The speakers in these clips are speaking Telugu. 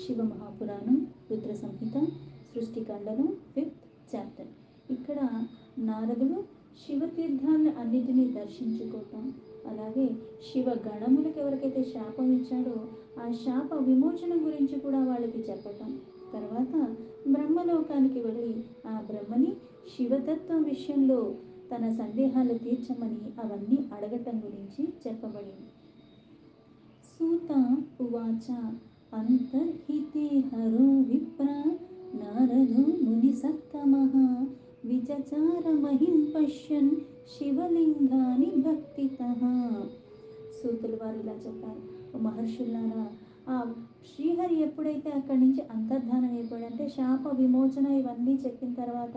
శివ మహాపురాణం రుద్ర సంహిత సృష్టికాండము 5th చాప్టర్. ఇక్కడ నారదుడు శివతీర్థాన్ని అన్నిటినీ దర్శించుకోవటం, అలాగే శివ గణములకు ఎవరికైతే శాపం ఇచ్చాడో ఆ శాప విమోచనం గురించి కూడా వాళ్ళకి చెప్పటం, తర్వాత బ్రహ్మలోకానికి వెళ్ళి ఆ బ్రహ్మని శివతత్వం విషయంలో తన సందేహాలు తీర్చమని అవన్నీ అడగటం గురించి చెప్పబడింది. సూత ఉవాచ అంతర్హితే హరో విప్ర నారదో ముని సత్తమః విచచార మహిం పశ్యన్ శివలింగాని భక్తితః. సూతుల వారు ఇలా చెప్పారు, మహర్షులారా, ఆ శ్రీహరి ఎప్పుడైతే అక్కడి నుంచి అంతర్ధానం అయిపోయాడంటే శాప విమోచన ఇవన్నీ చెప్పిన తర్వాత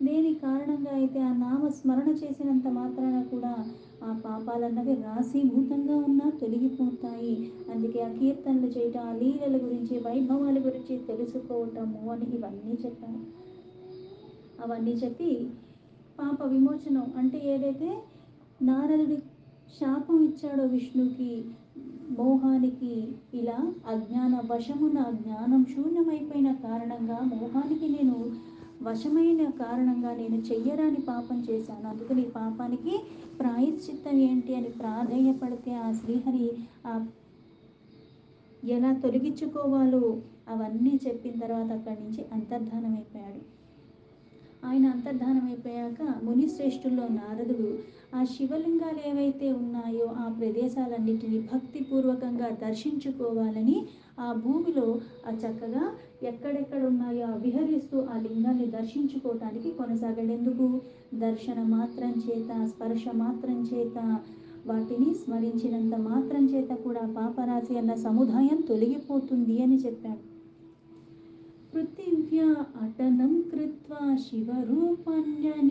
దేని కారణంగా అయితే ఆ నామ స్మరణ చేసినంత మాత్రాన కూడా ఆ పాపాలన్నవి రాశీభూతంగా ఉన్నా తొలగిపోతాయి. అందుకే ఆ కీర్తనలు చేయటం, ఆ లీలల గురించి వైభవాల గురించి తెలుసుకోవటము అని ఇవన్నీ చెప్పారు. అవన్నీ చెప్పి పాప విమోచనం అంటే ఏదైతే నారదుడి శాపం ఇచ్చాడో విష్ణుకి, మోహానికి, ఇలా అజ్ఞాన వశమున జ్ఞానం శూన్యమైపోయిన కారణంగా మోహానికి నేను వశమైన కారణంగా నేను చెయ్యరాని పాపం చేశాను, అందుకని ఈ పాపానికి ప్రాయశ్చిత్తం ఏంటి అని ప్రాధేయపడితే ఆ శ్రీహరి ఎలా తొలగించుకోవాలో అవన్నీ చెప్పిన తర్వాత అక్కడి నుంచి అంతర్ధానం అయిపోయాడు. ఆయన అంతర్ధానం అయిపోయాక మునిశ్రేష్ఠుల్లో నారదుడు ఆ శివలింగాలు ఏవైతే ఉన్నాయో ఆ ప్రదేశాలన్నిటినీ భక్తిపూర్వకంగా దర్శించుకోవాలని ఆ భూమిలో ఆ చక్కగా ఎక్కడెక్కడ ఉన్నాయో విహరిస్తూ ఆ లింగాన్ని దర్శించుకోవటానికి కొనసాగాడు. ఎందుకు? దర్శన మాత్రం చేత, స్పర్శ మాత్రం చేత, వాటిని స్మరించినంత మాత్రం చేత కూడా పాపరాశి అన్న సముదాయం తొలగిపోతుంది అని చెప్పాడు. పృథివ్యా అటనం కృత్వా శివరూపాణ్యనేకశః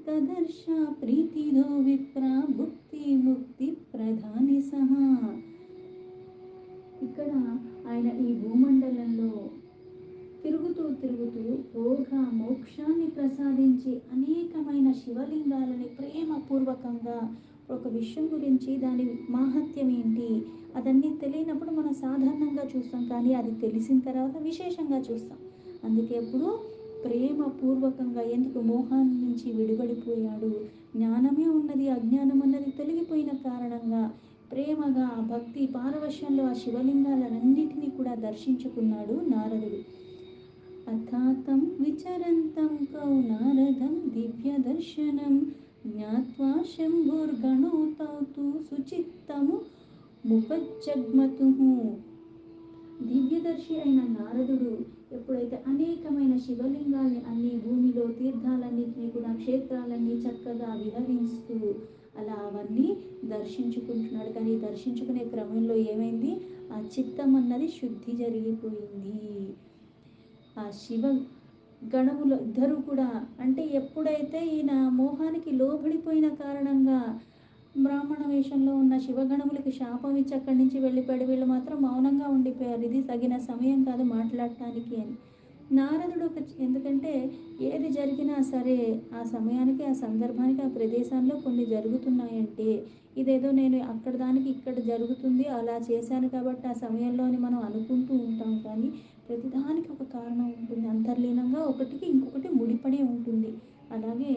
దదర్శ ప్రీతిదో విప్ర భుక్తి ముక్తి ప్రధాని సహ. ఇక్కడ ఆయన ఈ భూమండలంలో తిరుగుతూ భోగ మోక్షాన్ని ప్రసాదించి అనేకమైన శివలింగాలని ప్రేమపూర్వకంగా ఒక విషయం గురించి దాని మాహత్యం ఏంటి అదన్నీ తెలియనప్పుడు మనం సాధారణంగా చూస్తాం, కానీ అది తెలిసిన తర్వాత విశేషంగా చూస్తాం. అందుకే ఎప్పుడు ప్రేమపూర్వకంగా, ఎందుకు మోహాన్ని నుంచి విడిపడిపోయాడు, జ్ఞానమే ఉన్నది, అజ్ఞానం అన్నది తొలగిపోయిన కారణంగా ప్రేమగా ఆ భక్తి పారవశ్యంలో ఆ శివలింగాలన్నింటినీ కూడా దర్శించుకున్నాడు నారదుడు. అథాతం విచరంతం కౌ నారదం దివ్య దర్శనం జ్ఞాత్వా శంభుర్గణో తౌతు సుచిత్తము ముపజగ్మతుః. దివ్యదర్శి అయిన నారదుడు ఎప్పుడైతే అనేకమైన శివలింగాల్ని అన్ని భూమిలో తీర్థాలన్నింటినీ కూడా క్షేత్రాలన్నీ చక్కగా విహరిస్తూ అలా అవన్నీ దర్శించుకుంటున్నాడు. కానీ దర్శించుకునే క్రమంలో ఏమైంది? ఆ చిత్తం అన్నది శుద్ధి జరిగిపోయింది. ఆ శివ గణములు ఇద్దరు కూడా, అంటే ఎప్పుడైతే ఈయన మోహానికి లోబడిపోయిన కారణంగా బ్రాహ్మణ వేషంలో ఉన్న శివగణములకి శాపం ఇచ్చి అక్కడి నుంచి వెళ్ళిపోయాడు, వీళ్ళు మాత్రం మౌనంగా ఉండిపోయారు, ఇది తగిన సమయం కాదు మాట్లాడటానికి అని. నారదుడు ఎందుకంటే ఏది జరిగినా సరే ఆ సమయానికి, ఆ సందర్భానికి, ఆ ప్రదేశంలో కొన్ని జరుగుతున్నాయంటే ఇదేదో నేను అక్కడ దానికి ఇక్కడ జరుగుతుంది అలా చేశాను కాబట్టి ఆ సమయంలో అని మనం అనుకుంటూ ఉంటాం, కానీ ప్రతిదానికి ఒక కారణం ఉంటుంది, అంతర్లీనంగా ఒకటికి ఇంకొకటి ముడిపడి ఉంటుంది. అలాగే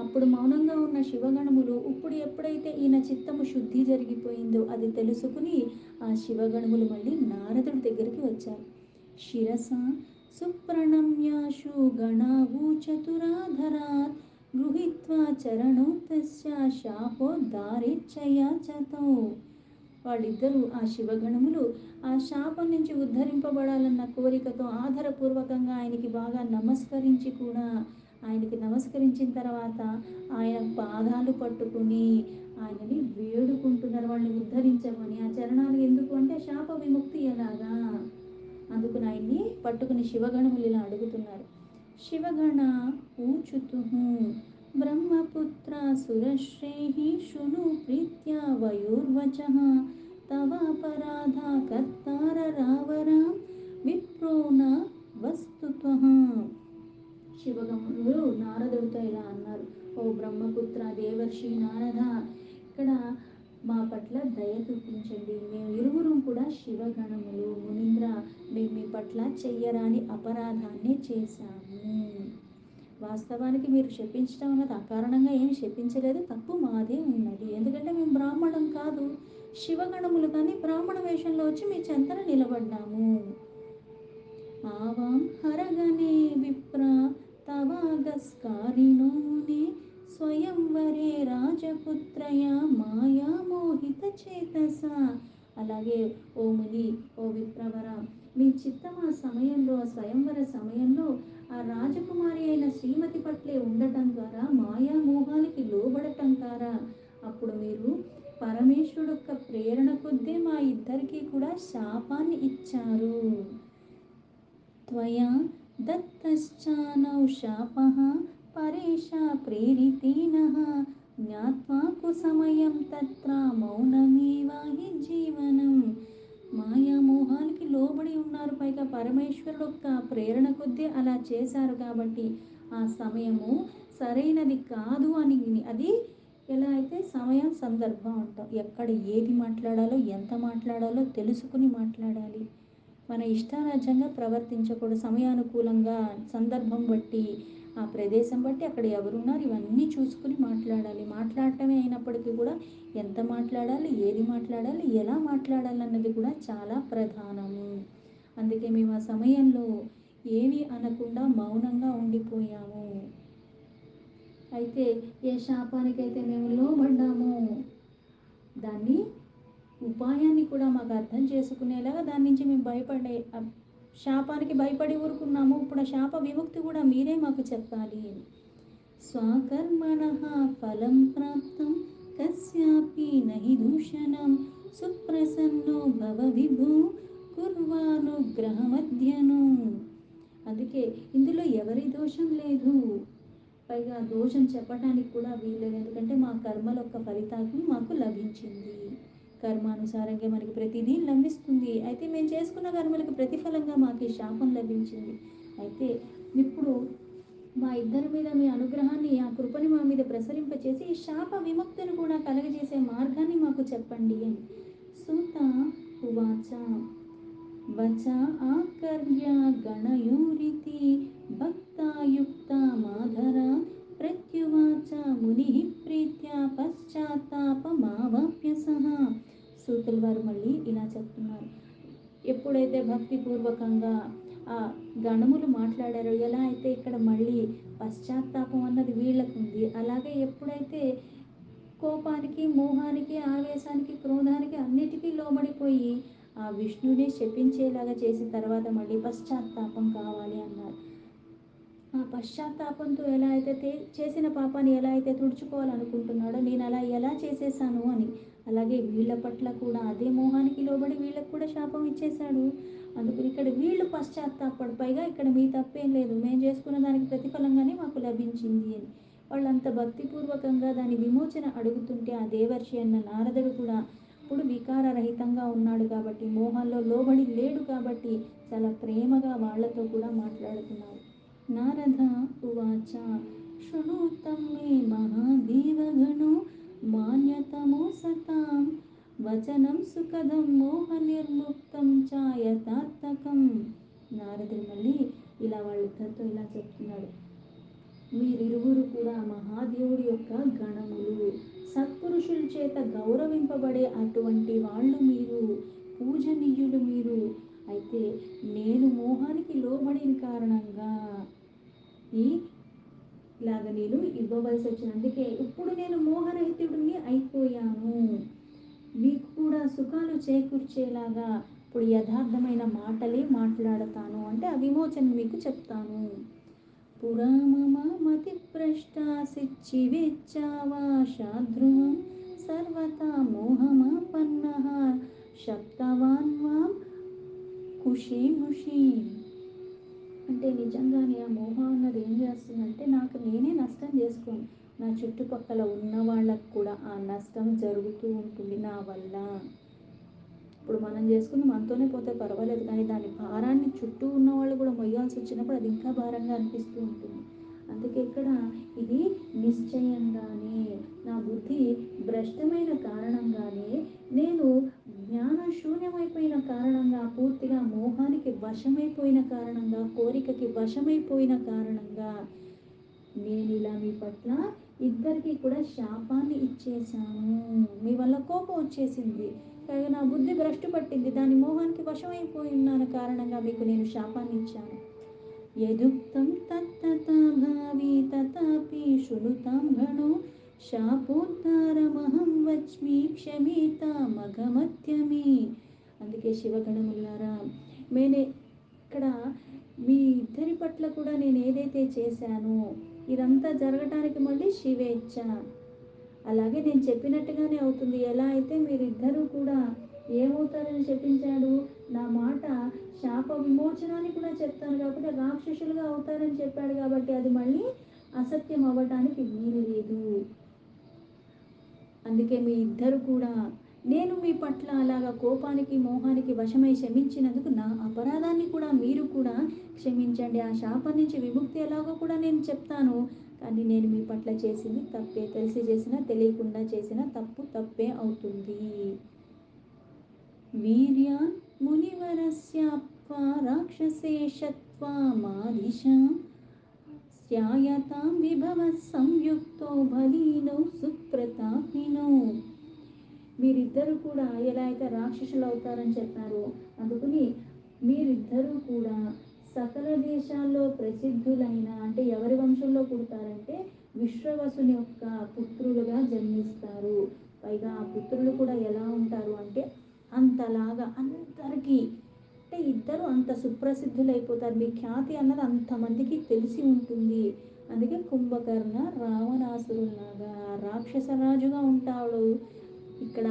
అప్పుడు మౌనంగా ఉన్న శివగణములు ఇప్పుడు ఎప్పుడైతే ఈయన చిత్తము శుద్ధి జరిగిపోయిందో అది తెలుసుకుని ఆ శివగణములు మళ్ళీ నారదుడి దగ్గరికి వచ్చారు. శిరస సుప్రణమ్యాశు గణావు చతురాధరాత్ గృహీత్వా చరణోత్తస్య శాపోద్ధారేచ్ఛయాచతౌ. వాళ్ళిద్దరూ ఆ శివగణములు ఆ శాపం నుంచి ఉద్ధరింపబడాలన్న కోరికతో ఆధారపూర్వకంగా ఆయనకి బాగా నమస్కరించి కూడా, ఆయనకి నమస్కరించిన తర్వాత ఆయన పాదాలు పట్టుకుని ఆయనని వేడుకుంటున్నారు వాళ్ళని ఉద్ధరించమని. ఆ చరణాలు ఎందుకు అంటే శాప విముక్తి ఎలాగా, అందుకుని ఆయన్ని పట్టుకుని శివగణములు ఇలా అడుగుతున్నారు. శివగణ ఊచుతుః బ్రహ్మపుత్ర సురశ్రేహి శృణు ప్రీత్యా వయోర్వచః తవాపరాధ కర్తార రావరాం విప్రోన వస్తుత్వః. శివగణములు నారదుడితో ఇలా అన్నారు, ఓ బ్రహ్మపుత్ర దేవర్షి నారద, ఇక్కడ మా పట్ల దయ చూపించండి, మేము ఇరువురం కూడా శివగణములు మునీంద్ర మేము మీ పట్ల చెయ్యరాని అపరాధాన్ని చేశాము. వాస్తవానికి మీరు శపించడం అన్నది అకారణంగా ఏమి శపించలేదు, తప్పు మాదే ఉన్నది. ఎందుకంటే మేము బ్రాహ్మణం కాదు, శివగణములు కానీ బ్రాహ్మణ వేషంలో వచ్చి మీ చెంతన నిలబడ్డాము. ఆవాం హరగనే విప్ర తవాగస్కారిణోనే స్వయంవరే రాజపుత్రయ మాయా మోహిత చేతస. అలాగే ఓ ముని, ఓ విప్రవర, మీ చిత్తం ఆ సమయంలో, ఆ స్వయంవర సమయంలో ఆ రాజకుమారి అయిన శ్రీమతి పట్లే ఉండటం ద్వారా, మాయా మోహాలకి లోబడటం ద్వారా అప్పుడు మీరు పరమేశ్వరుడు యొక్క ప్రేరణ కొద్దీ మా ఇద్దరికీ కూడా శాపాన్ని ఇచ్చారు. త్వయా దత్తశ్చానౌ శాపః పరేషా ప్రేరితేనః జ్ఞాత్వా కుసమయం తత్ర మౌనమేవాహి జీవనం. మాయామోహాలకి లోబడి ఉన్నారు, పైగా పరమేశ్వరుడు యొక్క ప్రేరణ కొద్దీ అలా చేశారు కాబట్టి ఆ సమయము సరైనది కాదు అని, అది ఎలా అయితే సమయం సందర్భం అంటాం, ఎక్కడ ఏది మాట్లాడాలో ఎంత మాట్లాడాలో తెలుసుకుని మాట్లాడాలి. మన ఇష్టారాజ్యంగా ప్రవర్తించకూడదు. సమయానుకూలంగా సందర్భం బట్టి, ఆ ప్రదేశం బట్టి, అక్కడ ఎవరున్నారు ఇవన్నీ చూసుకుని మాట్లాడాలి. మాట్లాడటమే అయినప్పటికీ కూడా ఎంత మాట్లాడాలి, ఏది మాట్లాడాలి, ఎలా మాట్లాడాలి అన్నది కూడా చాలా ప్రధానము. అందుకే మేము ఆ సమయంలో ఏమీ అనకుండా మౌనంగా ఉండిపోయాము. అయితే ఏ శాపానికైతే మేము లోబడ్డాము దాన్ని ఉపాయాన్ని కూడా మాకు అర్థం చేసుకునేలాగా దాని నుంచి మేము భయపడే, శాపానికి భయపడి ఊరుకున్నాము, ఇప్పుడు ఆ శాప విముక్తి కూడా మీరే మాకు చెప్పాలి. స్వకర్మణః ఫలం ప్రాప్తం కస్యాపి నహి దూషణం సుప్రసన్నో భవ విభు కుర్వానుగ్రహమధ్యను. అందుకే ఇందులో ఎవరి దోషం లేదు, పైగా దోషం చెప్పడానికి కూడా వీల్లేదు. ఎందుకంటే మా కర్మల యొక్క ఫలితాన్ని మాకు లభించింది, కర్మానుసారంగా మనకి ప్రతిదీ లభిస్తుంది. అయితే మేము చేసుకున్న కర్మలకు ప్రతిఫలంగా మాకు శాపం లభించింది. అయితే ఇప్పుడు మా ఇద్దరి మీద మీ అనుగ్రహాన్ని, ఆ కృపని మా మీద ప్రసరింపచేసి ఈ శాప విముక్తిని కూడా కలగజేసే మార్గాన్ని మాకు చెప్పండి అని. సూత ఉవాచ వచ ఆకర్య గణయూరితి భక్తాయుక్త మాధర ప్రత్యువాచ ముని ప్రీత్య పశ్చాత్తాపమావాప్య సహ. సూతుల వారు మళ్ళీ ఇలా చెప్తున్నారు. ఎప్పుడైతే భక్తిపూర్వకంగా ఆ గణములు మాట్లాడారో, ఎలా అయితే ఇక్కడ మళ్ళీ పశ్చాత్తాపం అన్నది వీళ్ళకు ఉంది, అలాగే ఎప్పుడైతే కోపానికి, మోహానికి, ఆవేశానికి, క్రోధానికి అన్నిటికీ లోబడిపోయి ఆ విష్ణుని శపించేలాగా చేసిన తర్వాత మళ్ళీ పశ్చాత్తాపం కావాలి అన్నారు. ఆ పశ్చాత్తాపంతో ఎలా అయితే చేసిన పాపాన్ని ఎలా అయితే తుడుచుకోవాలనుకుంటున్నాడో, నేను అలా ఎలా చేసేసాను అని, అలాగే వీళ్ళ పట్ల కూడా అదే మోహానికి లోబడి వీళ్ళకు కూడా శాపం ఇచ్చేశాడు. అందుకని ఇక్కడ వీళ్ళు పశ్చాత్తాపడు, పైగా ఇక్కడ మీ తప్పేం లేదు, మేము చేసుకున్న దానికి ప్రతిఫలంగానే మాకు లభించింది అని వాళ్ళంత భక్తిపూర్వకంగా దాని విమోచన అడుగుతుంటే, ఆ దేవర్షి అన్న నారదుడు కూడా ఇప్పుడు వికారరహితంగా ఉన్నాడు కాబట్టి, మోహంలో లోబడి లేడు కాబట్టి చాలా ప్రేమగా వాళ్ళతో కూడా మాట్లాడుతున్నారు. నారద ఉవాచ శృణోతం మే మహాదేవగణో మాన్యతమో సతాం వచనం సుఖదం మోహ నిర్ముక్తం ఛాయతాత్మకం. నారదుడు మళ్ళీ ఇలా వాళ్ళిద్దరితో ఇలా చెప్తున్నాడు. మీరిరువురు కూడా మహాదేవుడి యొక్క గణములు, సత్పురుషుల చేత గౌరవింపబడే అటువంటి వాళ్ళు మీరు, పూజనీయులు మీరు. అయితే నేను మోహానికి లోబడిన కారణంగా ఇలాగ నేను ఇవ్వవలసి వచ్చింది. అందుకే ఇప్పుడు నేను మోహరహితుడిని అయిపోయాను, మీకు కూడా సుఖాలు చేకూర్చేలాగా ఇప్పుడు యథార్థమైన మాటలే మాట్లాడతాను, అంటే ఆ విమోచన మీకు చెప్తాను. పురా మమ మతి భ్రష్టాసిచ్చివేచ్చావా శాద్రువం సర్వతా మోహమాపన్నః శక్తవాన్ మాం కుషేముషి. అంటే నిజంగానే ఆ మోహం అన్నది ఏం చేస్తుందంటే, నాకు నేనే నష్టం చేసుకోను, నా చుట్టుపక్కల ఉన్న వాళ్ళకు కూడా ఆ నష్టం జరుగుతూ ఉంటుంది నా వల్ల. ఇప్పుడు మనం చేసుకుని మనతోనే పోతే పర్వాలేదు, కానీ దాని భారాన్ని చుట్టూ ఉన్న వాళ్ళు కూడా మొయ్యాల్సి వచ్చినప్పుడు అది ఇంకా భారంగా అనిపిస్తూ ఉంటుంది. అందుకే ఇక్కడ ఇది నిశ్చయంగానే నా బుద్ధి భ్రష్టమైన కారణంగానే నేను జ్ఞానం శూన్యమైపోయిన కారణంగా, పూర్తిగా మోహానికి వశమైపోయిన కారణంగా, కోరికకి వశమైపోయిన కారణంగా నేను ఇలా మీ పట్ల ఇద్దరికి కూడా శాపాన్ని ఇచ్చేశాను. మీ వల్ల కోపం వచ్చేసింది, పైగా నా బుద్ధి భ్రష్టు పట్టింది, దాని మోహానికి వశమైపోయిన కారణంగా మీకు నేను శాపాన్ని ఇచ్చాను. యదుక్తం తత్తథా భావి తథాపి శృణుతాం గణో శాపోద్ధారమహం వచ్మి క్షమేతామఘమత్యమి. అందుకే శివగణములారా, నేనే ఇక్కడ మీ ఇద్దరి పట్ల కూడా నేను ఏదైతే చేశానో ఇదంతా జరగటానికి మళ్ళీ శివేచ్ఛ. అలాగే నేను చెప్పినట్టుగానే అవుతుంది. ఎలా అయితే మీరిద్దరూ కూడా ఏమవుతారని చెప్పించాడు, నా మాట శాప విమోచనాన్ని కూడా చెప్తాను కాబట్టి రాక్షసులుగా అవుతారని చెప్పాడు కాబట్టి అది మళ్ళీ అసత్యం అవ్వటానికి వీలు లేదు. అందుకే మీ ఇద్దరు కూడా నేను మీ పట్ల అలాగా కోపానికి మోహానికి వశమై క్షమించినందుకు నా అపరాధాన్ని కూడా మీరు కూడా క్షమించండి. ఆ శాపం నుంచి విముక్తి ఎలాగో కూడా నేను చెప్తాను. కానీ నేను మీ పట్ల చేసింది తప్పే, తెలిసి చేసినా తెలియకుండా చేసిన తప్పు తప్పే అవుతుంది. వీర్యాన్ మునివరస్యాప్వా రాక్షసేషత్వామాదిశా స్యాయతాం విభవ సంయుక్తో బలీనౌ సుప్రతాపినౌ. మీరిద్దరూ కూడా ఎలా అయితే రాక్షసులు అవుతారని చెప్పారో, అందుకని మీరిద్దరూ కూడా సకల దేశాల్లో ప్రసిద్ధులైన, అంటే ఎవరి వంశంలో పుడతారంటే విశ్వవసుని యొక్క పుత్రులుగా జన్మిస్తారు. పైగా ఆ పుత్రులు కూడా ఎలా ఉంటారు అంటే అంతలాగా అందరికీ, అంటే ఇద్దరు అంత సుప్రసిద్ధులైపోతారు. మీ ఖ్యాతి అన్నది అంతమందికి తెలిసి ఉంటుంది. అందుకే కుంభకర్ణ రావణాసురులాగా రాక్షసరాజుగా ఉంటాడు. ఇక్కడ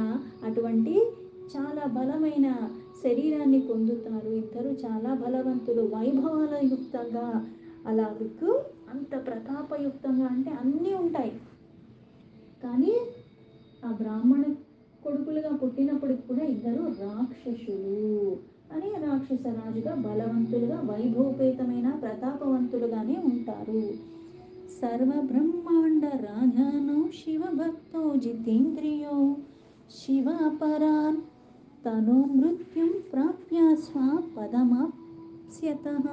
అటువంటి చాలా బలమైన శరీరాన్ని పొందుతారు. ఇద్దరు చాలా బలవంతులు, వైభవాల యుక్తంగా, అలా మీకు అంత ప్రతాపయుక్తంగా అంటే అన్నీ ఉంటాయి. కానీ ఆ బ్రాహ్మణ కొడుకులుగా పుట్టినప్పటికి కూడా ఇద్దరు రాక్షసులు అని రాక్షస రాజుగా బలవంతులుగా వైభవపేతమైన ప్రతాపవంతులుగానే ఉంటారు. సర్వబ్రహ్మాండ రాజానో శివభక్తో జితేంద్రియో శివాపరాన్ తనో మృత్యుం ప్రాప్య స్వపదమాప్స్యతః.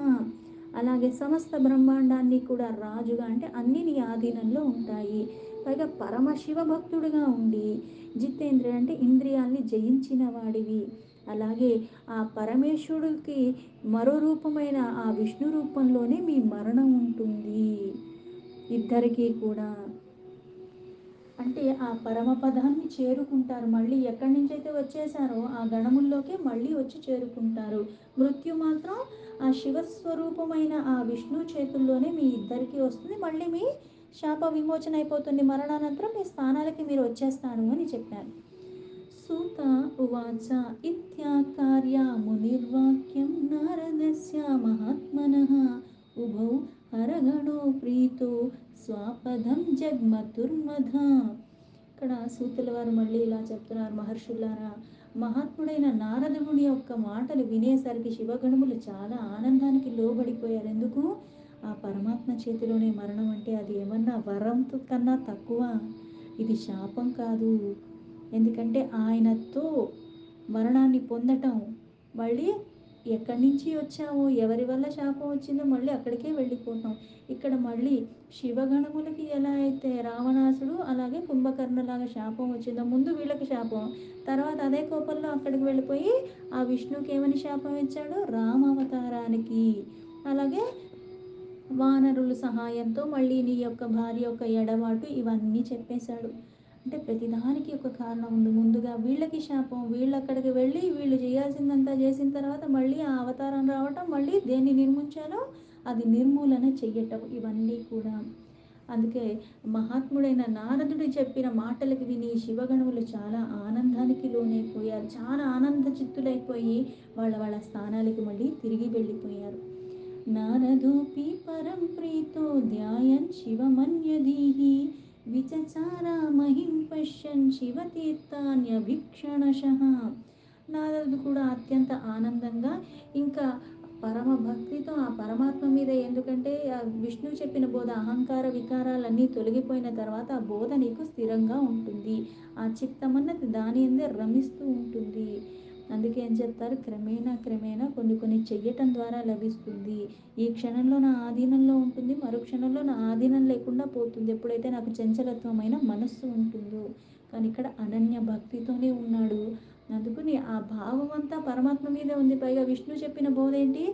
అలాగే సమస్త బ్రహ్మాండాన్ని కూడా రాజుగా, అంటే అన్ని నీ ఆధీనంలో ఉంటాయి. పైగా పరమశివ భక్తుడిగా ఉండి, జితేంద్రియ అంటే ఇంద్రియాల్ని జయించిన వాడివి. అలాగే ఆ పరమేశ్వరుడికి మరో రూపమైన ఆ విష్ణు రూపంలోనే మీ మరణం ఉంటుంది ఇద్దరికీ కూడా. అంటే ఆ పరమపదాన్ని చేరుకుంటారు. మళ్ళీ ఎక్కడి నుంచి అయితే వచ్చేసారో ఆ గణముల్లోకే మళ్ళీ వచ్చి చేరుకుంటారు. మృత్యు మాత్రం ఆ శివస్వరూపమైన ఆ విష్ణు చేతుల్లోనే మీ ఇద్దరికీ వస్తుంది. మళ్ళీ మీ శాప విమోచన అయిపోతుంది. మరణానంతరం మీ స్థానాలకి మీరు వచ్చేస్తాను అని చెప్పారు. సూత ఉవాచ ఇత్యాకార్య మునిర్వాక్యం నారదస్య మహాత్మనః ఉభౌ హరగణో ప్రీతో స్వాపదం జగ్మతుర్మధ. ఇక్కడ సూతుల వారు మళ్ళీ ఇలా చెప్తున్నారు, మహర్షులారా, మహాత్ముడైన నారదుని యొక్క మాటలు వినేసరికి శివగణములు చాలా ఆనందానికి లోబడిపోయారు. ఎందుకు? ఆ పరమాత్మ చేతిలోనే మరణం అంటే అది ఏమన్నా వరంతో కన్నా తక్కువ, ఇది శాపం కాదు. ఎందుకంటే ఆయనతో మరణాన్ని పొందటం, మళ్ళీ ఎక్కడి నుంచి వచ్చామో, ఎవరి వల్ల శాపం వచ్చిందో మళ్ళీ అక్కడికే వెళ్ళిపోతాం. ఇక్కడ మళ్ళీ శివగణములకి ఎలా అయితే రావణాసుడు అలాగే కుంభకర్ణలాగా శాపం వచ్చిందో, ముందు వీళ్ళకి శాపం, తర్వాత అదే కోపంలో అక్కడికి వెళ్ళిపోయి ఆ విష్ణుకి ఏమని శాపం ఇచ్చాడు? రామావతారానికి. అలాగే వానరుల సహాయంతో మళ్ళీ నీ యొక్క భార్య యొక్క ఎడబాటు ఇవన్నీ చెప్పేశాడు. అంటే ప్రతిదానికి ఒక కారణం ఉంది. ముందుగా వీళ్ళకి శాపం, వీళ్ళు అక్కడికి వెళ్ళి వీళ్ళు చేయాల్సిందంతా చేసిన తర్వాత మళ్ళీ ఆ అవతారం రావటం, మళ్ళీ దేన్ని నిర్మించాలో అది నిర్మూలన చెయ్యటం, ఇవన్నీ కూడా. అందుకే మహాత్ముడైన నారదుడు చెప్పిన మాటలకు విని శివగణములు చాలా ఆనందానికి లోనైపోయారు. చాలా ఆనంద చిత్తులైపోయి వాళ్ళ వాళ్ళ స్థానాలకు మళ్ళీ తిరిగి వెళ్ళిపోయారు. నారదోపి పరం ప్రీతో ధ్యాయన్ శివమన్యధీః విచచారా మహిం పశ్యన్ శివతీర్థాన్యభిక్షణశః. నారదుడు కూడా అత్యంత ఆనందంగా ఇంకా పరమ భక్తితో ఆ పరమాత్మ మీద, ఎందుకంటే ఆ విష్ణువు చెప్పిన బోధ అహంకార వికారాలన్నీ తొలగిపోయిన తర్వాత ఆ బోధ నీకు స్థిరంగా ఉంటుంది. ఆ చిత్తం అన్నది దాని అందే రమిస్తూ ఉంటుంది. అందుకే ఏం చెప్తారు, క్రమేణా క్రమేణా కొన్ని కొన్ని చెయ్యటం ద్వారా లభిస్తుంది. ఈ క్షణంలో నా ఆధీనంలో ఉంటుంది, మరు క్షణంలో నా ఆధీనం లేకుండా పోతుంది ఎప్పుడైతే నాకు చంచలత్వమైన మనస్సు ఉంటుందో. కానీ ఇక్కడ అనన్య భక్తితోనే ఉన్నాడు. అందుకని ఆ భావం అంతా పరమాత్మ మీదే ఉంది. పైగా విష్ణు చెప్పిన బోధ ఏంటి,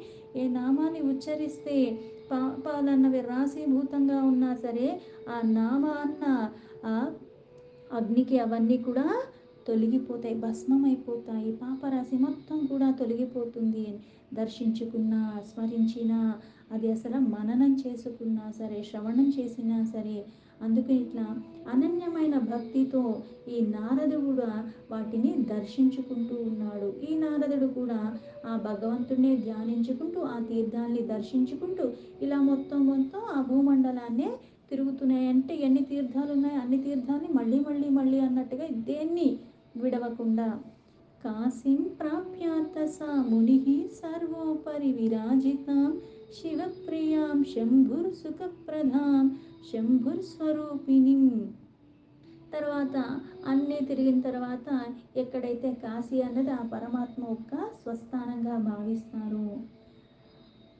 ఏ నామాన్ని ఉచ్చరిస్తే పాపాలన్నవి రాశీభూతంగా ఉన్నా సరే ఆ నామాన్న ఆ అగ్నికి అవన్నీ కూడా తొలగిపోతాయి, భస్మమైపోతాయి, పాపరాశి మొత్తం కూడా తొలగిపోతుంది. దర్శించుకున్నా, స్మరించినా, అది అసలు మననం చేసుకున్నా సరే, శ్రవణం చేసినా సరే. అందుకే ఇట్లా అనన్యమైన భక్తితో ఈ నారదుడు కూడా వాటిని దర్శించుకుంటూ ఉన్నాడు. ఈ నారదుడు కూడా ఆ భగవంతుడిని ధ్యానించుకుంటూ, ఆ తీర్థాన్ని దర్శించుకుంటూ ఇలా మొత్తం మొత్తం ఆ భూమండలాన్నే తిరుగుతున్నాయి. అంటే ఎన్ని తీర్థాలు ఉన్నాయి, అన్ని తీర్థాన్ని మళ్ళీ మళ్ళీ మళ్ళీ అన్నట్టుగా దేన్ని విడవకుండా. కాశీం ప్రాప్యాత సా ముని సర్వోపరి విరాజితాం శివప్రియాం శంభుర్ సుఖప్రదాం శంభుర్ స్వరూపిణిం. తర్వాత అన్నీ తిరిగిన తర్వాత ఎక్కడైతే కాశీ అన్నది ఆ పరమాత్మ యొక్క స్వస్థానంగా భావిస్తారు,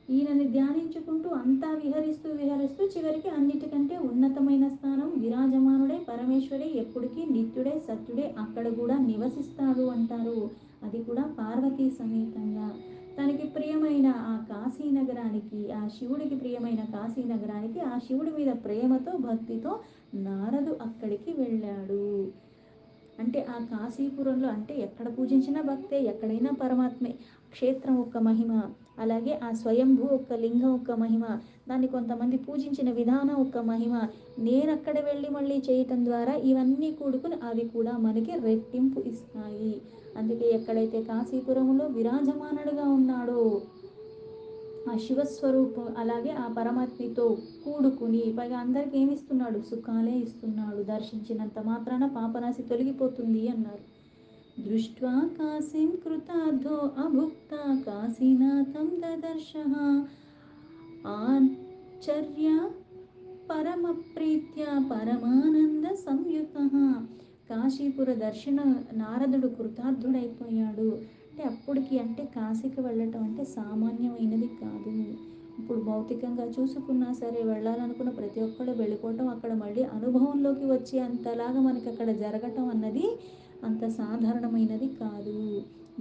ఈయనని ధ్యానించుకుంటూ అంతా విహరిస్తూ విహరిస్తూ చివరికి అన్నిటికంటే ఉన్నతమైన స్థానం విరాజమానుడే పరమేశ్వరే, ఎప్పటికీ నిత్యుడే సత్యుడే అక్కడ కూడా నివసిస్తాడు అంటారు. అది కూడా పార్వతీ సమేతంగా. తనకి ప్రియమైన ఆ కాశీ నగరానికి, ఆ శివుడికి ప్రియమైన కాశీ నగరానికి ఆ శివుడి మీద ప్రేమతో భక్తితో నారదు అక్కడికి వెళ్ళాడు. అంటే ఆ కాశీపురంలో అంటే ఎక్కడ పూజించినా భక్తే, ఎక్కడైనా పరమాత్మే. క్షేత్రం ఒక్క మహిమ, అలాగే ఆ స్వయంభూ ఒక్క లింగం ఒక్క మహిమ, దాన్ని కొంతమంది పూజించిన విధానం ఒక్క మహిమ. నేను అక్కడ వెళ్ళి మళ్ళీ చేయటం ద్వారా ఇవన్నీ కూడుకుని అవి కూడా మనకి రెట్టింపు ఇస్తాయి. అందుకే ఎక్కడైతే కాశీపురంలో విరాజమానుడుగా ఉన్నాడో ఆ శివస్వరూపం, అలాగే ఆ పరమాత్మతో కూడుకుని, పైగా అందరికి ఏమి ఇస్తున్నాడు, సుఖాలే ఇస్తున్నాడు. దర్శించినంత మాత్రాన పాపరాశి తొలగిపోతుంది అన్నారు. దృష్ట్వా కాశీం కృతార్థో అభుక్త కాశీనాథం దదర్శః ఆచర్య పరమ ప్రీత్య పరమానంద సంయుతః. కాశీపుర దర్శన నారదుడు కృతార్థుడైపోయాడు. అంటే అప్పటికి అంటే కాశీకి వెళ్ళటం అంటే సామాన్యమైనది కాదు. ఇప్పుడు భౌతికంగా చూసుకున్నా సరే వెళ్ళాలనుకున్న ప్రతి ఒక్కళ్ళు వెళ్ళిపోవటం, అక్కడ మళ్ళీ అనుభవంలోకి వచ్చే అంతలాగా మనకి అక్కడ జరగటం అన్నది అంత సాధారణమైనది కాదు.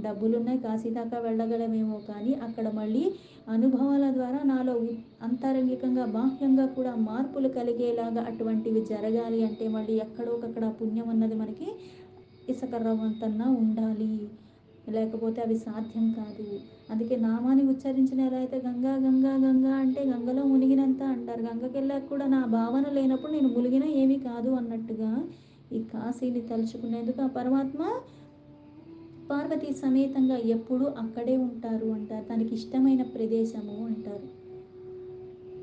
డబ్బులున్నాయి కాశీ దాకా వెళ్ళగలమేమో, కానీ అక్కడ మళ్ళీ అనుభవాల ద్వారా నాలో అంతరంగికంగా బాహ్యంగా కూడా మార్పులు కలిగేలాగా అటువంటివి జరగాలి అంటే మళ్ళీ ఎక్కడోకక్కడ పుణ్యం అన్నది మనకి ఇసుక రవ్వంతన్నా ఉండాలి, లేకపోతే అవి సాధ్యం కాదు. అందుకే నామాన్ని ఉచ్చరించిన ఎలా అయితే గంగా గంగా గంగా అంటే గంగలో మునిగినంత అంటారు, గంగకి వెళ్ళాక కూడా నా భావన లేనప్పుడు నేను మునిగినా ఏమీ కాదు అన్నట్టుగా ఈ కాశీని తలుచుకునేందుకు ఆ పరమాత్మ పార్వతీ సమేతంగా ఎప్పుడూ అక్కడే ఉంటారు అంటారు. తనకి ఇష్టమైన ప్రదేశము అంటారు.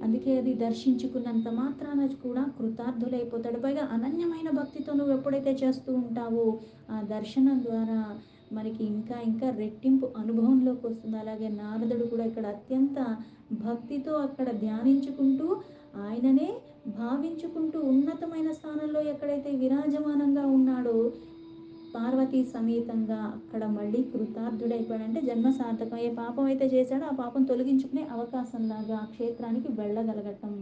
అందుకే అది దర్శించుకున్నంత మాత్రాన కూడా కృతార్థులైపోతాడు. పైగా అనన్యమైన భక్తితో నువ్వు ఎప్పుడైతే చేస్తూ ఉంటావో ఆ దర్శనం ద్వారా మనకి ఇంకా ఇంకా రెట్టింపు అనుభవంలోకి వస్తుంది. అలాగే నారదుడు కూడా ఇక్కడ అత్యంత భక్తితో అక్కడ ధ్యానించుకుంటూ ఆయననే భావించుకుంటూ ఉన్నతమైన స్థానంలో ఎక్కడైతే విరాజమానంగా ఉన్నాడో పార్వతీ సమేతంగా అక్కడ మళ్ళీ కృతార్థుడైపోయాడు. అంటే జన్మ సార్థకం. ఏ పాపం అయితే చేశాడో ఆ పాపం తొలగించుకునే అవకాశంలాగా ఆ క్షేత్రానికి వెళ్ళగలగటం.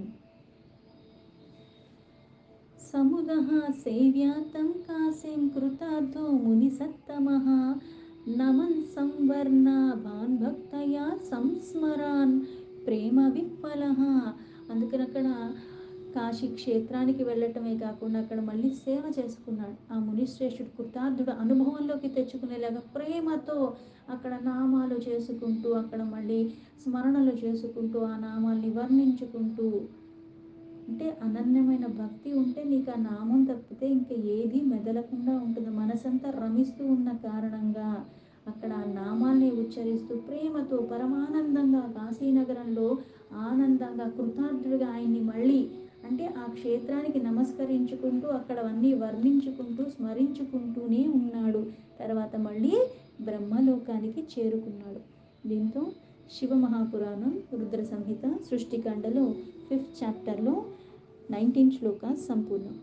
సముదః సేవ్యాతం కాశీం కృతార్థో ముని సత్తమః నమన్ సంవర్ణాభాన్ భక్తయా సంస్మరాన్ ప్రేమ విఫలః. అందుకని అక్కడ కాశీ క్షేత్రానికి వెళ్ళటమే కాకుండా అక్కడ మళ్ళీ సేవ చేసుకున్నాడు. ఆ మునిశ్రేష్ఠుడు కృతార్థుడు అనుభవంలోకి తెచ్చుకునేలాగా ప్రేమతో అక్కడ నామాలు చేసుకుంటూ, అక్కడ మళ్ళీ స్మరణలు చేసుకుంటూ, ఆ నామాల్ని వర్ణించుకుంటూ. అంటే అనన్యమైన భక్తి ఉంటే నీకు ఆ నామం తప్పితే ఇంకా ఏది మెదలకుండా ఉంటుంది. మనసంతా రమిస్తూ ఉన్న కారణంగా అక్కడ ఆ నామాల్ని ఉచ్చరిస్తూ ప్రేమతో పరమానందంగా కాశీనగరంలో ఆనందంగా కృతార్థుడిగా ఆయన్ని మళ్ళీ అంటే ఆ క్షేత్రానికి నమస్కరించుకుంటూ అక్కడ అన్నీ వర్ణించుకుంటూ స్మరించుకుంటూనే ఉన్నాడు. తర్వాత మళ్ళీ బ్రహ్మలోకానికి చేరుకున్నాడు. దీంతో శివ మహాపురాణం రుద్ర సంహిత సృష్టికాండలో 5th చాప్టర్లో 19 శ్లోకాస్ సంపూర్ణం.